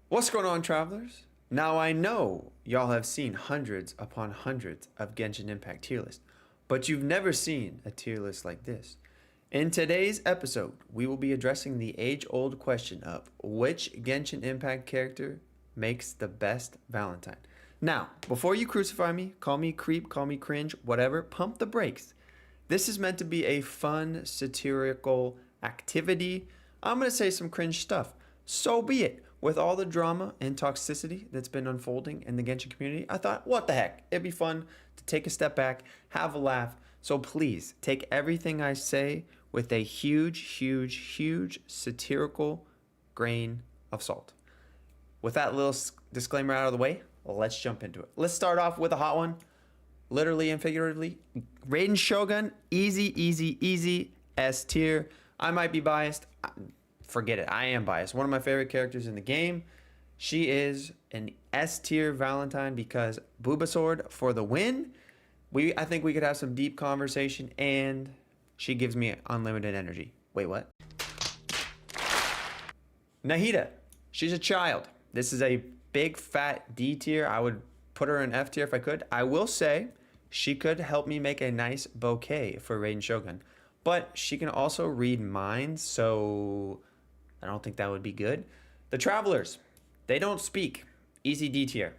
What's going on, travelers? Now I know y'all have seen hundreds upon hundreds of Genshin Impact tier lists, but you've never seen a tier list like this. In today's episode, we will be addressing the age-old question of which Genshin Impact character makes the best Valentine. Now, before you crucify me, call me creep, call me cringe, whatever, pump the brakes. This is meant to be a fun, satirical activity. I'm going to say some cringe stuff. So be it. With all the drama and toxicity that's been unfolding in the Genshin community, I thought, what the heck? It'd be fun to take a step back, have a laugh. So please take everything I say with a huge, huge, huge satirical grain of salt. With that little disclaimer out of the way, let's jump into it. Let's start off with a hot one, literally and figuratively. Raiden Shogun, easy, easy, easy, S tier. I might be biased. Forget it. I am biased. One of my favorite characters in the game. She is an S tier Valentine because Booba Sword for the win. I think we could have some deep conversation, and she gives me unlimited energy. Wait, what? Nahida. She's a child. This is a big fat D tier. I would put her in F tier if I could. I will say she could help me make a nice bouquet for Raiden Shogun, but she can also read minds, so I don't think that would be good. The Travelers, they don't speak. Easy D tier.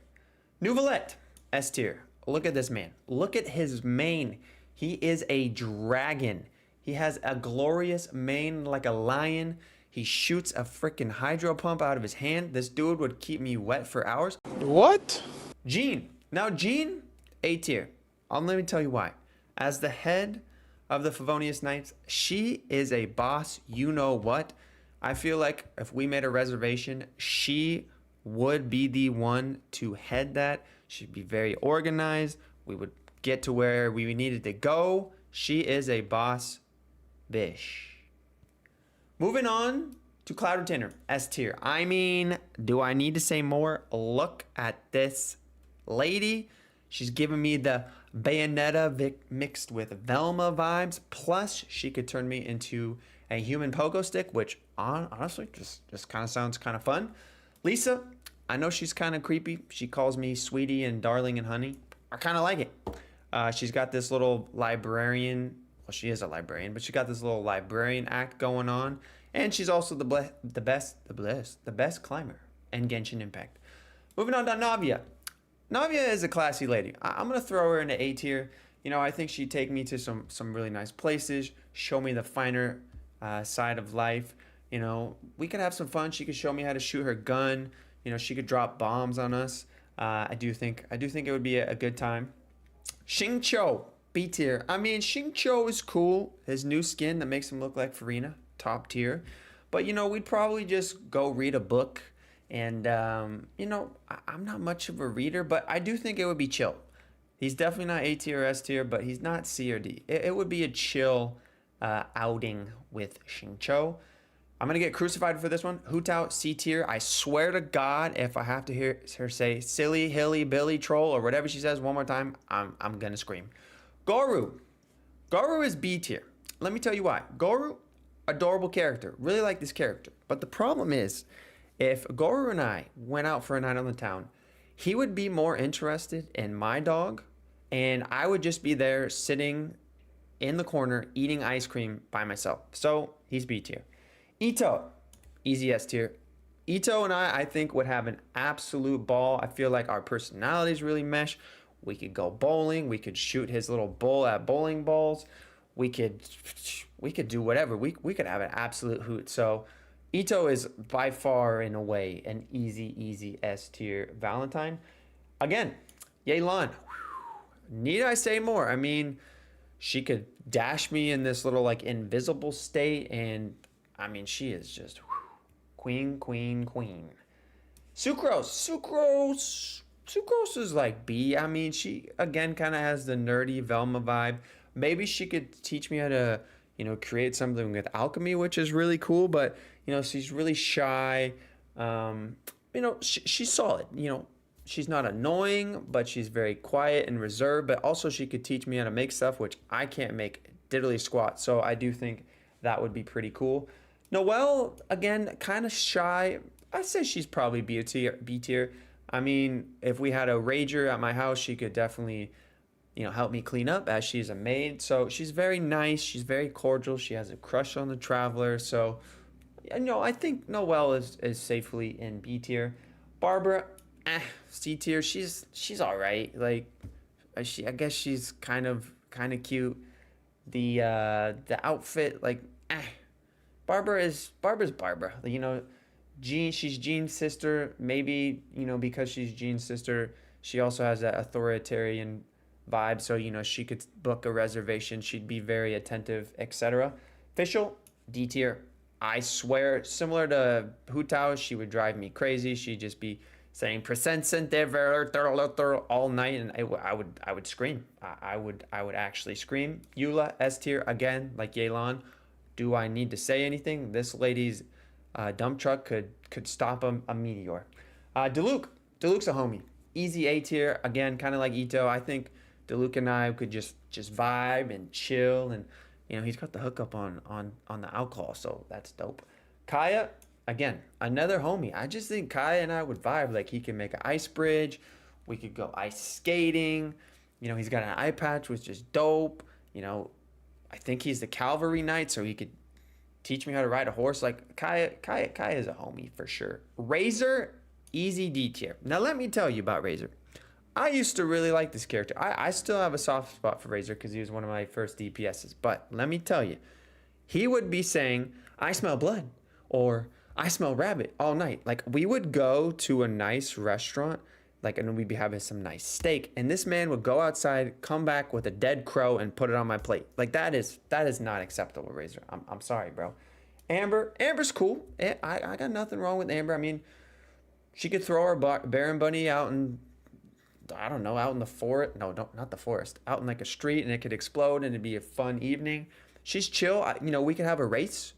Nouvelette, S tier. Look at this man. Look at his mane. He is a dragon. He has a glorious mane like a lion. He shoots a freaking hydro pump out of his hand. This dude would keep me wet for hours. What? Jean. Now Jean, A tier. Let me tell you why. As the head of the Favonius Knights, she is a boss, you know what. I feel like if we made a reservation, she would be the one to head that. She'd be very organized. We would get to where we needed to go. She is a boss bish. Moving on to Cloud Retainer, S tier. I mean, do I need to say more? Look at this lady. She's giving me the Bayonetta mixed with Velma vibes. Plus, she could turn me into a human pogo stick, which honestly just kind of sounds kind of fun. Lisa, I know she's kind of creepy. She calls me sweetie and darling and honey. I kind of like it. She's got this little librarian. Well, she is a librarian, but she got this little librarian act going on. And she's also the best climber in Genshin Impact. Moving on to Navia. Navia is a classy lady. I'm going to throw her into A tier. You know, I think she'd take me to some really nice places, show me the finer side of life. You know, we could have some fun. She could show me how to shoot her gun. You know, she could drop bombs on us. I do think it would be a good time. Xingqiu, B tier. I mean, Xingqiu is cool. His new skin that makes him look like Farina, top tier. But, you know, we'd probably just go read a book. And, you know, I'm not much of a reader, but I do think it would be chill. He's definitely not A tier or S tier, but he's not C or D. It would be a chill outing with Xingqiu. I'm going to get crucified for this one. Hu Tao, C tier. I swear to God, if I have to hear her say silly, hilly, billy, troll, or whatever she says one more time, I'm going to scream. Goru. Goru is B tier. Let me tell you why. Goru, adorable character. Really like this character. But the problem is, if Goru and I went out for a night on the town, he would be more interested in my dog, and I would just be there sitting in the corner eating ice cream by myself. So he's B tier. Ito, easy S tier. Ito and I think, would have an absolute ball. I feel like our personalities really mesh. We could go bowling. We could shoot his little bowl at bowling balls. We could do whatever. We could have an absolute hoot. So Ito is by far, in a way, an easy S tier Valentine. Again, Yelan. Need I say more? I mean, she could dash me in this little like invisible state, and I mean, she is just queen. Sucrose is like B. I mean, she again kind of has the nerdy Velma vibe. Maybe she could teach me how to, you know, create something with alchemy, which is really cool. But you know, she's really shy. You know, she's solid. You know, she's not annoying, but she's very quiet and reserved. But also, she could teach me how to make stuff, which I can't make diddly squat. So I do think that would be pretty cool. Noelle, again, kind of shy. I say she's probably B tier. B tier. I mean, if we had a rager at my house, she could definitely, help me clean up as she's a maid. So she's very nice. She's very cordial. She has a crush on the traveler. So, I think Noelle is safely in B tier. Barbara, C tier. She's all right. Like, I guess she's kind of cute. The outfit, like, Barbara's Barbara. She's Jean's sister. Maybe, because she's Jean's sister, she also has that authoritarian vibe. So, she could book a reservation. She'd be very attentive, etc. Official, D tier. I swear, similar to Hu Tao, she would drive me crazy. She'd just be saying "present all night, and I would scream. I would actually scream. Eula, S tier again, like Yelan. Do I need to say anything? This lady's dump truck could stop a meteor. Diluc's a homie. Easy A tier again, kind of like Ito. I think Diluc and I could just vibe and chill, and he's got the hookup on the alcohol, so that's dope. Kaya, again, another homie. I just think Kaya and I would vibe. Like, he can make an ice bridge. We could go ice skating. He's got an eye patch, which is dope. I think he's the cavalry knight, so he could teach me how to ride a horse. Like, Kaya is a homie for sure. Razor, easy D tier. Now, let me tell you about Razor. I used to really like this character. I still have a soft spot for Razor because he was one of my first DPSs. But let me tell you, he would be saying, "I smell blood," or "I smell rabbit" all night. Like, we would go to a nice restaurant, like, and we'd be having some nice steak, and this man would go outside, come back with a dead crow, and put it on my plate. Like, that is not acceptable, Razor. I'm sorry, bro. Amber's cool. I got nothing wrong with Amber. I mean, she could throw her Baron Bunny out in, I don't know, out in the forest. No, not the forest. Out in like a street, and it could explode, and it'd be a fun evening. She's chill. We could have a race.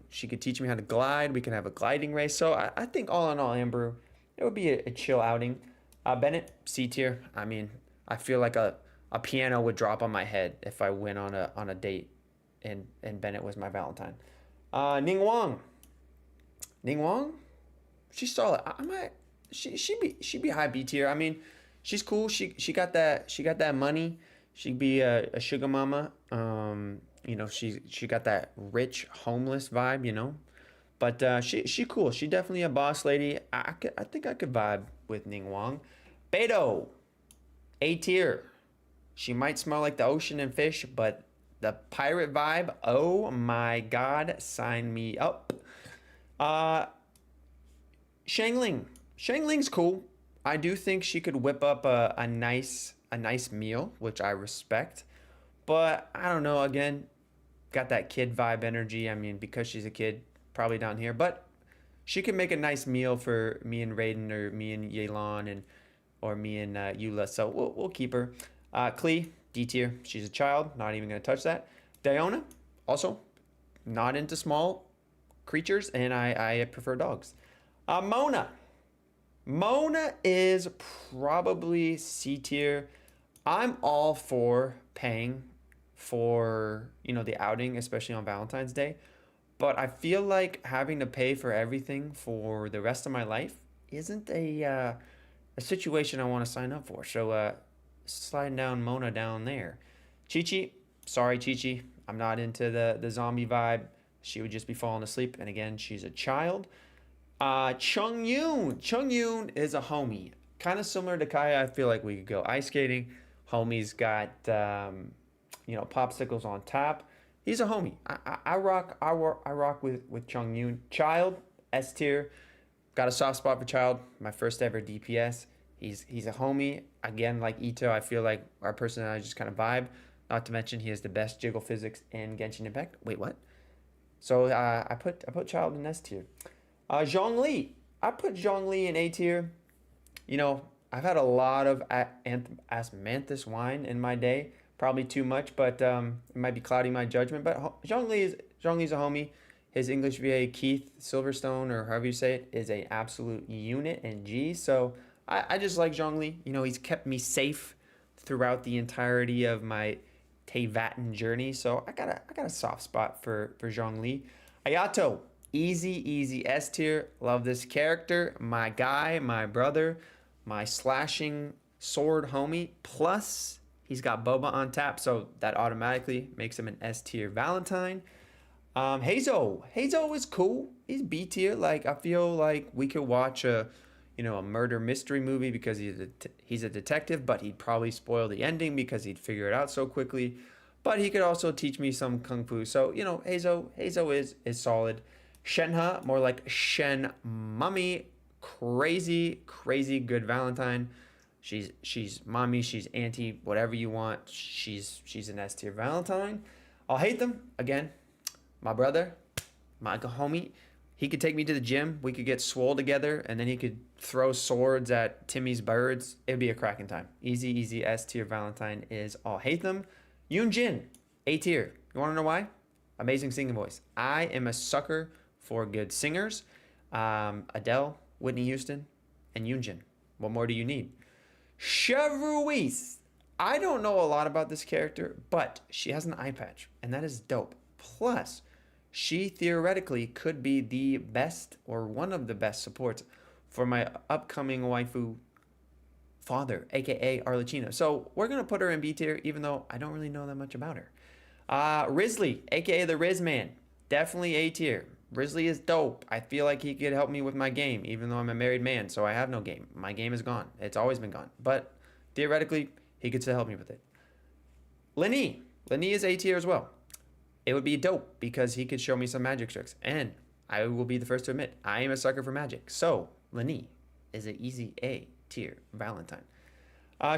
She could teach me how to glide. We could have a gliding race. So I think all in all, Amber, it would be a chill outing. Bennett, C tier. I mean, I feel like a piano would drop on my head if I went on a date and Bennett was my Valentine. Ning Wang. She's solid. She'd be high B tier. I mean, she's cool. She got that money. She'd be a sugar mama. She got that rich homeless vibe. But she cool. She definitely a boss lady. I think I could vibe with Ning Wang. Beto, A tier. She might smell like the ocean and fish, but the pirate vibe, oh my god, sign me up. Shangling's cool. I do think she could whip up a nice meal, which I respect. But I don't know, again, got that kid vibe energy. I mean, because she's a kid, probably down here. But she could make a nice meal for me and Raiden, or me and Yelan, or me and Eula. So we'll keep her. Klee, D tier. She's a child. Not even going to touch that. Diona, also not into small creatures, and I prefer dogs. Mona is probably C tier. I'm all for paying for, the outing, especially on Valentine's Day. But I feel like having to pay for everything for the rest of my life isn't a situation I want to sign up for. So sliding down Mona down there. Chi-Chi, sorry Chi-Chi, I'm not into the zombie vibe. She would just be falling asleep. And again, she's a child. Chung Yoon is a homie. Kind of similar to Kaya. I feel like we could go ice skating. Homie's got, popsicles on tap. He's a homie. I rock with Chung Yoon. Child, S tier. Got a soft spot for Child. My first ever DPS. He's a homie. Again, like Ito, I feel like our personalities just kind of vibe. Not to mention he has the best jiggle physics in Genshin Impact. Wait, what? So I put Child in S tier. Zhongli. I put Zhongli in A tier. I've had a lot of Asmanthus wine in my day. Probably too much, but it might be clouding my judgment. But Zhongli's a homie. His English VA, Keith Silverstone, or however you say it, is an absolute unit and G. So I just like Zhongli. He's kept me safe throughout the entirety of my Teyvatin journey. So I got a soft spot for Zhongli. Ayato, Easy S tier. Love this character. My guy, my brother, my slashing sword homie. Plus, he's got Boba on tap, so that automatically makes him an S tier Valentine. Hazo is cool. He's B tier. Like I feel like we could watch a murder mystery movie because he's a detective, but he'd probably spoil the ending because he'd figure it out so quickly. But he could also teach me some kung fu. So Hazo is solid. Shenhe, more like Shen Mummy, crazy good Valentine. She's mommy, she's auntie, whatever you want. She's an S tier Valentine. I'll hate them again. My brother, my homie, he could take me to the gym. We could get swole together, and then he could throw swords at Timmy's birds. It'd be a cracking time. Easy S tier Valentine is I'll hate them. Yoon Jin, A tier. You want to know why? Amazing singing voice. I am a sucker for good singers. Adele, Whitney Houston, and Yoon Jin. What more do you need? Chevruise. I don't know a lot about this character, but she has an eye patch, and that is dope. Plus, she theoretically could be the best or one of the best supports for my upcoming waifu father, aka Arlecchino. So we're gonna put her in B tier, even though I don't really know that much about her. Risley, aka the Riz Man, definitely A tier. Risley is dope. I feel like he could help me with my game, even though I'm a married man, so I have no game. My game is gone. It's always been gone. But theoretically, he could still help me with it. Lenny is A tier as well. It would be dope because he could show me some magic tricks, and I will be the first to admit I am a sucker for magic. So Lenny is an easy A tier Valentine.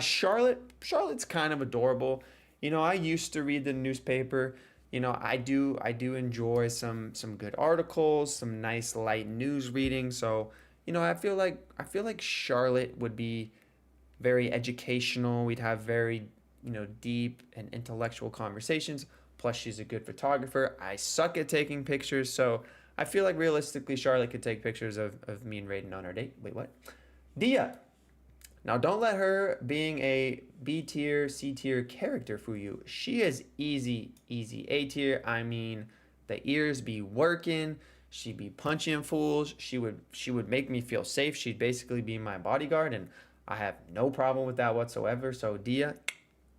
Charlotte's kind of adorable. I used to read the newspaper. I do enjoy some good articles, some nice light news reading. So, I feel like Charlotte would be very educational. We'd have very, deep and intellectual conversations. Plus, she's a good photographer. I suck at taking pictures, so I feel like realistically Charlotte could take pictures of me and Raiden on our date. Wait, what? Dia. Now, don't let her being a B tier, C tier character fool you. She is easy A tier. I mean, the ears be working. She'd be punching fools. She would make me feel safe. She'd basically be my bodyguard, and I have no problem with that whatsoever. So Dia,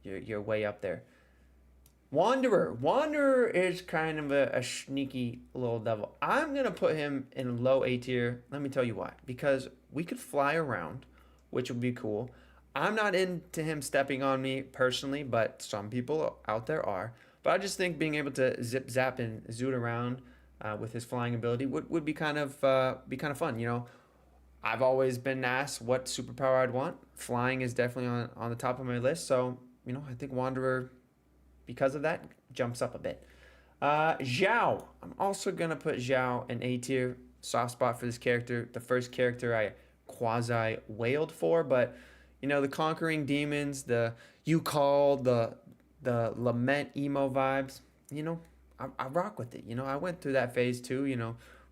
you're way up there. Wanderer is kind of a sneaky little devil. I'm gonna put him in low A tier. Let me tell you why. Because we could fly around, which would be cool. I'm not into him stepping on me personally, but some people out there are. But I just think being able to zip zap and zoot around with his flying ability would be kind of fun. I've always been asked what superpower I'd want. Flying is definitely on the top of my list. So I think Wanderer, because of that, jumps up a bit. Zhao. I'm also going to put Zhao in A tier. Soft spot for this character. The first character I quasi wailed for, but the conquering demons, the you call, the lament emo vibes, I rock with it. I went through that phase too,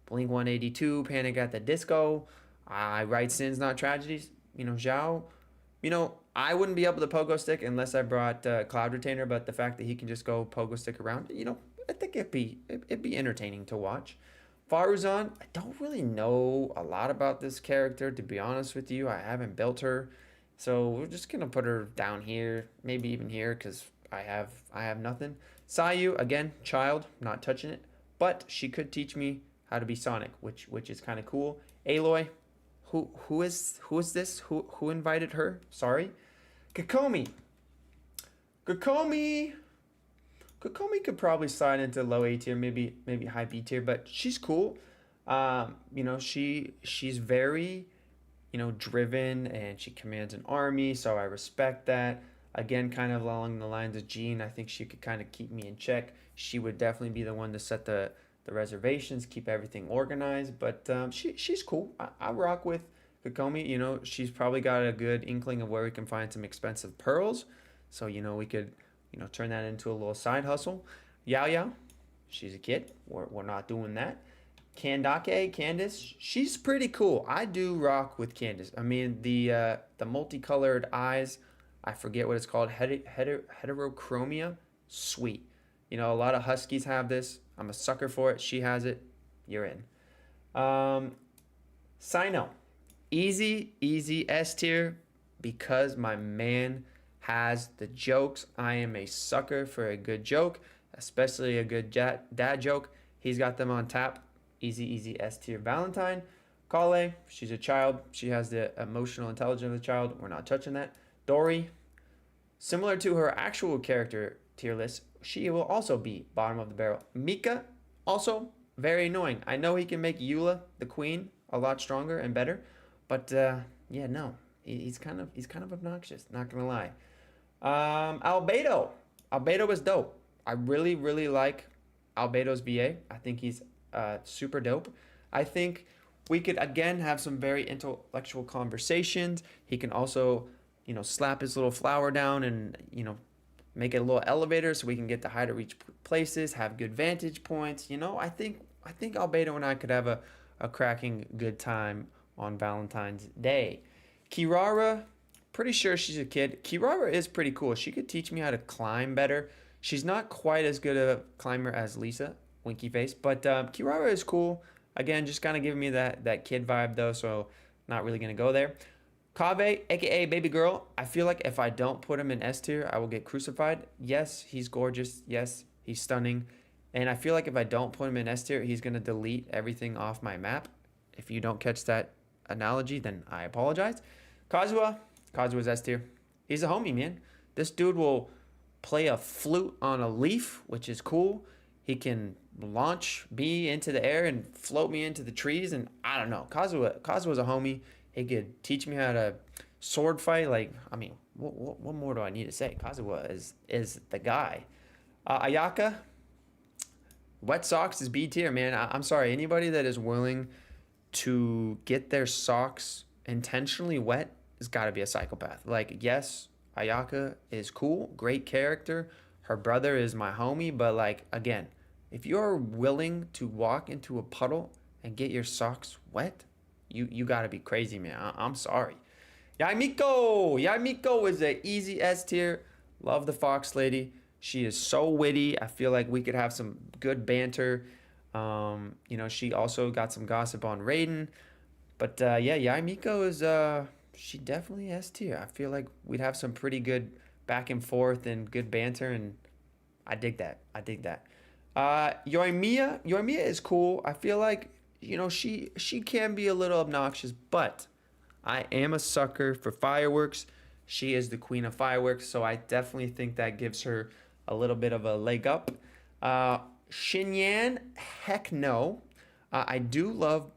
Blink 182, Panic at the Disco. I write sins, not tragedies. Zhao, I wouldn't be able to pogo stick unless I brought Cloud Retainer, but the fact that he can just go pogo stick around, I think it'd be entertaining to watch. Faruzan, I don't really know a lot about this character, to be honest with you. I haven't built her, so we're just gonna put her down here, maybe even here, because I have nothing. Sayu, again, child, not touching it, but she could teach me how to be Sonic, which is kind of cool. Aloy, who is this? Who invited her? Sorry. Kokomi could probably slide into low A tier, maybe high B tier, but she's cool. She's very, driven, and she commands an army, so I respect that. Again, kind of along the lines of Jean, I think she could kind of keep me in check. She would definitely be the one to set the reservations, keep everything organized, but she's cool. I rock with Kokomi. She's probably got a good inkling of where we can find some expensive pearls, so we could turn that into a little side hustle. Yao, she's a kid. We're not doing that. Candace, she's pretty cool. I do rock with Candace. I mean, the multicolored eyes, I forget what it's called, heterochromia, sweet. A lot of huskies have this. I'm a sucker for it. She has it. You're in. Um, Sino, easy S tier because my man has the jokes. I am a sucker for a good joke, especially a good dad joke. He's got them on tap. Easy S tier. Valentine, Kale, she's a child. She has the emotional intelligence of a child. We're not touching that. Dory, similar to her actual character tier list, she will also be bottom of the barrel. Mika, also very annoying. I know he can make Eula, the queen, a lot stronger and better, but yeah, no, he's kind of obnoxious. Not gonna lie. Albedo, Albedo is dope. I really like Albedo's VA. I think he's super dope. I think we could again have some very intellectual conversations. He can also, slap his little flower down and make it a little elevator so we can get to high to reach places, have good vantage points. I think Albedo and I could have a cracking good time on Valentine's Day. Kirara, pretty sure she's a kid. Kirara is pretty cool. She could teach me how to climb better. She's not quite as good a climber as Lisa, Winky Face, but Kirara is cool. Again, just kind of giving me that kid vibe though, so not really gonna go there. Kave, aka Baby Girl, I feel like if I don't put him in S tier, I will get crucified. Yes, he's gorgeous. Yes, he's stunning. And I feel like if I don't put him in S tier, he's gonna delete everything off my map. If you don't catch that analogy, then I apologize. Kazua's S tier. He's a homie, man. This dude will play a flute on a leaf, which is cool. He can launch me into the air and float me into the trees, and I don't know. Kazua's a homie. He could teach me how to sword fight. Like, I mean, what more do I need to say? Kazuma is the guy. Ayaka, Wet Socks is B tier, man. I'm sorry. Anybody that is willing to get their socks intentionally wet has got to be a psychopath. Like, yes, Ayaka is cool, great character. Her brother is my homie, but like, again, if you're willing to walk into a puddle and get your socks wet, you gotta be crazy, man. I'm sorry. Yaimiko is a easy S tier. Love the Fox Lady. She is so witty. I feel like we could have some good banter. She also got some gossip on Raiden. But yeah, Yaimiko is she definitely S tier. I feel like we'd have some pretty good back and forth and good banter, and I dig that. I dig that. Yoimiya is cool. I feel like she can be a little obnoxious, but I am a sucker for fireworks. She is the queen of fireworks, so I definitely think that gives her a little bit of a leg up. Shinyan, heck no. I do love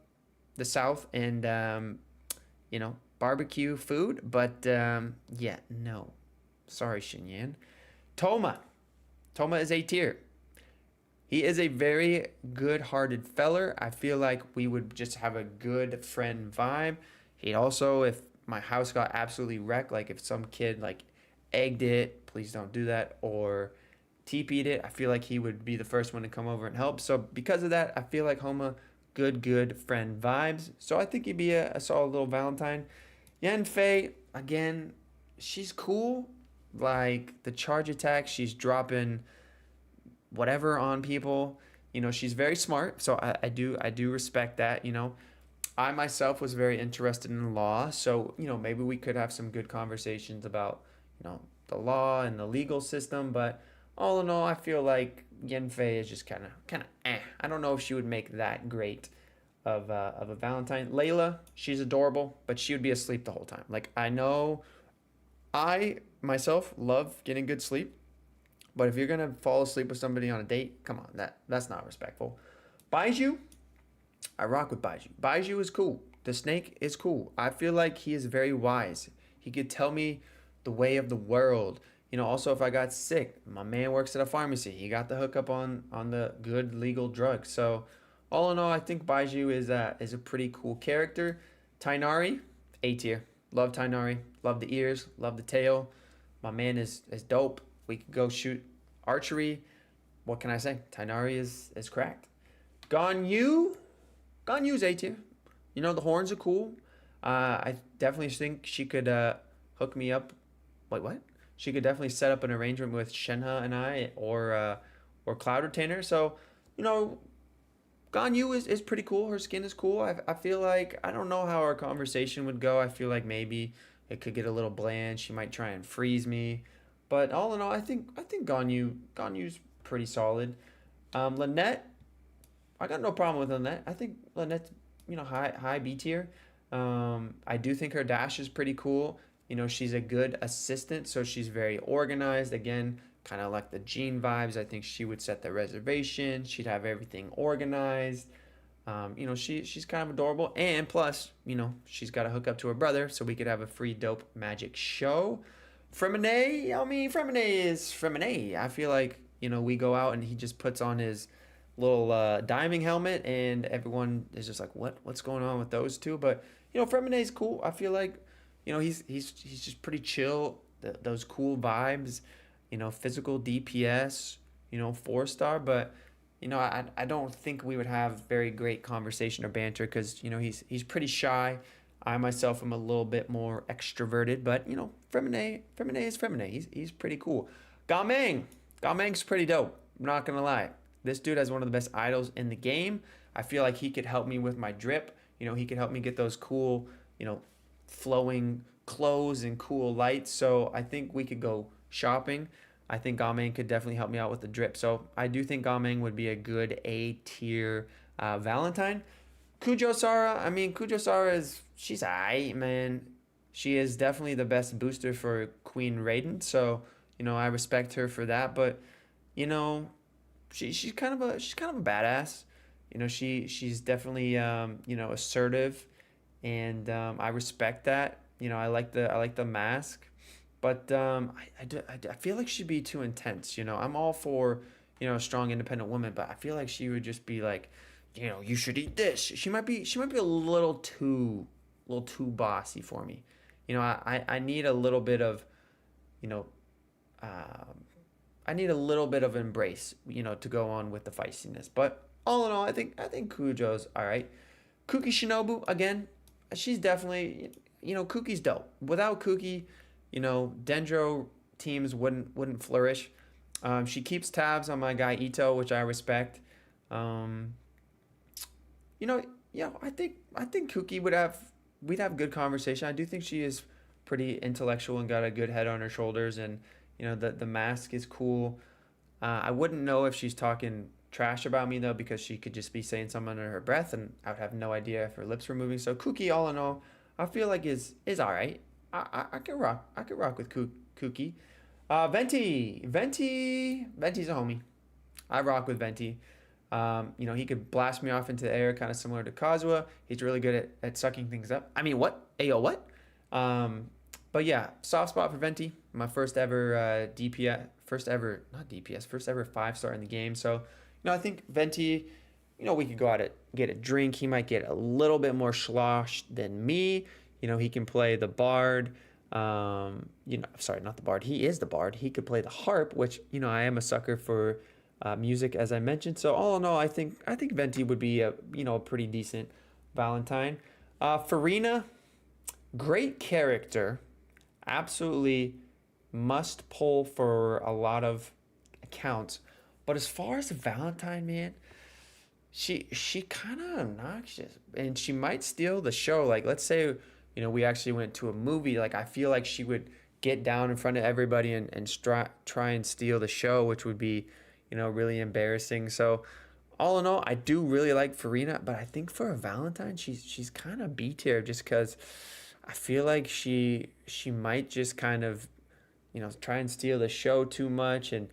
the South and barbecue food, but yeah, no. Sorry, Shinyan. Toma is A tier. He is a very good-hearted feller. I feel like we would just have a good friend vibe. He'd also, if my house got absolutely wrecked, like if some kid like egged it, please don't do that, or TP'd it, I feel like he would be the first one to come over and help. So because of that, I feel like Homa, good friend vibes. So I think he'd be a solid little Valentine. Yanfei, again, she's cool. Like the charge attack, she's dropping whatever on people. She's very smart, so I do respect that. I myself was very interested in law, so maybe we could have some good conversations about the law and the legal system. But all in all, I feel like Yenfei is just kind of I don't know if she would make that great of a Valentine. Layla, she's adorable, but she would be asleep the whole time. Like, I know I myself love getting good sleep, but if you're gonna fall asleep with somebody on a date, come on, that's not respectful. Baiju, I rock with Baiju. Baiju is cool. The snake is cool. I feel like he is very wise. He could tell me the way of the world. Also if I got sick, my man works at a pharmacy. He got the hookup on the good legal drugs. So all in all, I think Baiju is a pretty cool character. Tainari, A tier. Love Tainari. Love the ears. Love the tail. My man is dope. We could go shoot archery. What can I say? Tainari is cracked. Ganyu's A tier. The horns are cool. I definitely think she could hook me up. Wait, what? She could definitely set up an arrangement with Shenhe and I, or Cloud Retainer. So, Ganyu is pretty cool. Her skin is cool. I feel like I don't know how our conversation would go. I feel like maybe it could get a little bland. She might try and freeze me. But all in all, I think Ganyu's pretty solid. Lynette, I got no problem with Lynette. I think Lynette's, high B tier. I do think her dash is pretty cool. She's a good assistant, so she's very organized. Again, kind of like the Jean vibes. I think she would set the reservation. She'd have everything organized. She's kind of adorable, and plus, she's got to hook up to her brother, so we could have a free dope magic show. Fremine, I mean, Fremine is Fremine. I feel like we go out and he just puts on his little diving helmet, and everyone is just like, what's going on with those two? But Fremine's cool. I feel like he's just pretty chill. Those cool vibes, physical DPS, 4 star. But I don't think we would have very great conversation or banter because he's pretty shy. I myself am a little bit more extroverted, but Fremine is Fremine. He's pretty cool. Gameng, Gameng's pretty dope. I'm not gonna lie. This dude has one of the best idols in the game. I feel like he could help me with my drip. He could help me get those cool, flowing clothes and cool lights. So I think we could go shopping. I think Gameng could definitely help me out with the drip. So I do think Gameng would be a good A tier Valentine. Kujo Sara, I mean, Kujo Sara she's aight, man. She is definitely the best booster for Queen Raiden. So, I respect her for that. But, she's kind of a badass. She's definitely assertive, and I respect that. I like the mask, but I feel like she'd be too intense. I'm all for a strong independent woman, but I feel like she would just be like, you should eat this. She might be a little too bossy for me. I need a little bit of you know um, I need a little bit of embrace, to go on with the feistiness. But all in all, I think Kujo's all right. Kuki Shinobu again, she's definitely Kuki's dope. Without Kuki, Dendro teams wouldn't flourish. She keeps tabs on my guy Ito, which I respect. Um, you know, I think Kuki we'd have good conversation. I do think she is pretty intellectual and got a good head on her shoulders, and the mask is cool. I wouldn't know if she's talking trash about me though, because she could just be saying something under her breath, and I would have no idea if her lips were moving. So Kuki, all in all, I feel like is all right. I could rock with Kuki. Venti's a homie. I rock with Venti. He could blast me off into the air, kind of similar to Kazuha. He's really good at sucking things up. I mean, what? Ayo, what? Um, but yeah, soft spot for Venti. My first ever DPS, first ever, not DPS, first ever 5 star in the game. So, I think Venti, we could go out and get a drink. He might get a little bit more sloshed than me. He can play the bard. Sorry, not the bard. He is the bard. He could play the harp, which I am a sucker for music, as I mentioned. So all in all, I think Venti would be a pretty decent Valentine. Farina, great character, absolutely must pull for a lot of accounts. But as far as Valentine, man, she kind of obnoxious, and she might steal the show. Like, let's say we actually went to a movie. Like, I feel like she would get down in front of everybody and try and steal the show, which would be really embarrassing. So all in all, I do really like Farina, but I think for a Valentine, she's kind of B tier, just because I feel like she might just kind of try and steal the show too much, and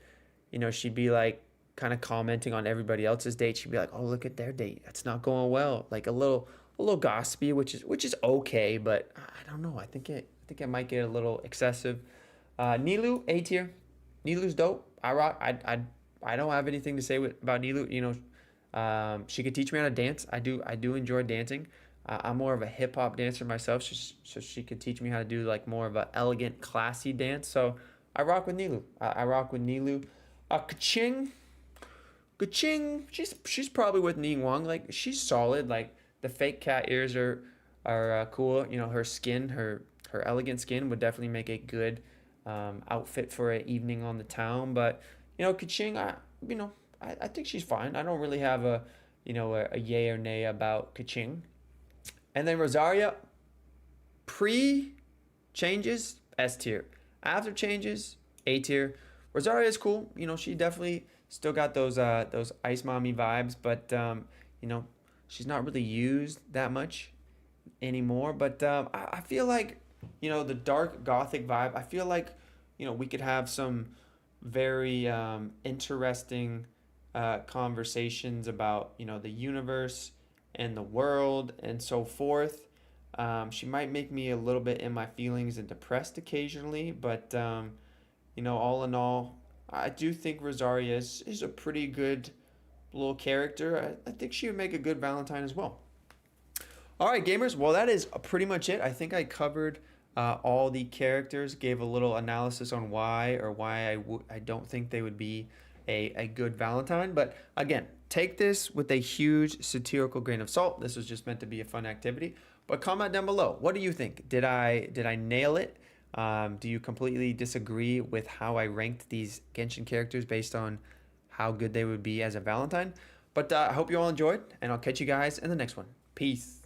she'd be like kind of commenting on everybody else's date. She'd be like, "Oh, look at their date. That's not going well." Like a little gossipy, which is okay, but I don't know. I think it might get a little excessive. Nilu, A tier. Nilu's dope. I rock. I don't have anything to say about Nilu. She could teach me how to dance. I do enjoy dancing. I'm more of a hip hop dancer myself, so she could teach me how to do like more of a elegant, classy dance. So I rock with Nilu. I rock with Nilu. Kaching, Kaching. She's probably with Ning Wang. Like, she's solid. Like, the fake cat ears are cool. Her skin, her elegant skin would definitely make a good outfit for an evening on the town. But Kaching, I think she's fine. I don't really have a yay or nay about Kaching. And then Rosaria, pre changes, S tier. After changes, A tier. Rosaria is cool. She definitely still got those ice mommy vibes, but you know, she's not really used that much anymore. But I feel like the dark gothic vibe. I feel like we could have some very interesting conversations about the universe and the world and so forth. She might make me a little bit in my feelings and depressed occasionally, but all in all, I do think Rosaria is a pretty good little character. I think she would make a good Valentine as well. All right, gamers. Well, that is pretty much it. I think I covered all the characters, gave a little analysis on why I don't think they would be a good Valentine. But again, take this with a huge satirical grain of salt. This was just meant to be a fun activity. But comment down below. What do you think? Did I nail it? Do you completely disagree with how I ranked these Genshin characters based on how good they would be as a Valentine? But I hope you all enjoyed, and I'll catch you guys in the next one. Peace.